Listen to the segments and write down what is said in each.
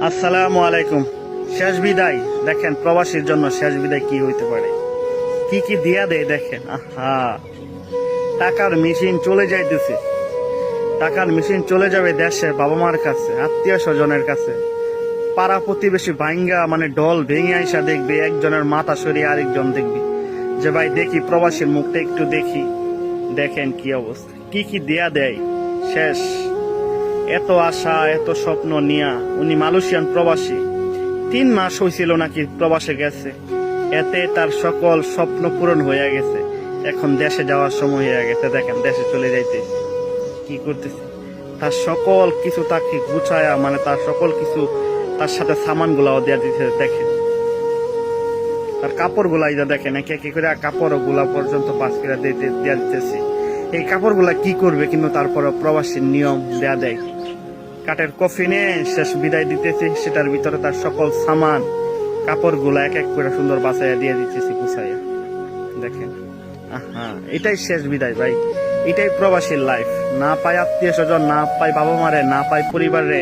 আসসালামু আলাইকুম। শেষ বিদায় দেখেন, প্রবাসীর জন্য শেষ বিদায় কি হইতে পারে, কি কি দিয়া দেয় দেখেন। আহা, টাকার মেশিন চলে যাইতেছে, টাকার মেশিন চলে যাবে দেশে বাবা মার কাছে, আত্মীয় স্বজনের কাছে, পাড়া প্রতিবেশী ভাঙ্গা মানে ডল ভেঙে আইসা দেখবে, একজনের মাথা সরিয়ে আরেকজন দেখবে যে ভাই দেখি প্রবাসীর মুখটা একটু দেখি। দেখেন কি অবস্থা, কি কি দেয়া দেয়। শেষ। এত আশা এত স্বপ্ন নিয়া উনি মালয়েশিয়ান প্রবাসী, 3 মাস হয়েছিল নাকি প্রবাসে গেছে, এতে তার সকল স্বপ্ন পূরণ হয়ে গেছে। এখন দেশে যাওয়ার সময় হয়ে গেছে, দেখেন দেশে চলে যাইতে কি করতেছে। তার সকল কিছু তাকে গুছায়া মানে তার সকল কিছু, তার সাথে সামান গুলাও দেওয়া দিতে। দেখেন তার কাপড় গুলা দেখেন, একে একে করে কাপড় গুলা পর্যন্ত পাস করে দেওয়া দিতেছে। এই কাপড় গুলা কি করবে, কিন্তু তারপরে প্রবাসীর নিয়ম দেয়া দেয়। কাঠের কফিনে শেষ বিদায় দিতেছে, সেটার ভিতরে তার সকল সামান কাপড় গুলা এক এক করে সুন্দর বাছাইয়া দিয়ে দিতেছি গুছাইয়া। দেখেন, আহা, এটাই শেষ বিদায় ভাই, এটাই প্রবাসীর লাইফ। না পায় আত্মীয় স্বজন, না পায় বাবা মারে, না পায় পরিবারে,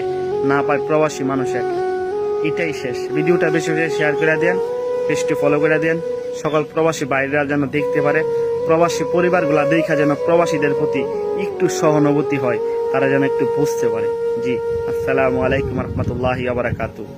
না পায় প্রবাসী মানুষের। এটাই শেষ। ভিডিওটা বেশি বেশি শেয়ার করে দেন, পেজটি ফলো করে দেন, সকল প্রবাসী বাইরেরা যেন দেখতে পারে, প্রবাসী পরিবারগুলা দেখা যেন প্রবাসীদের প্রতি একটু সহানুভূতি হয়, তারা যেন একটু বুঝতে পারে। জি, আসসালামু আলাইকুম রহমতুল্লাহি ওয়া বারাকাতুহু।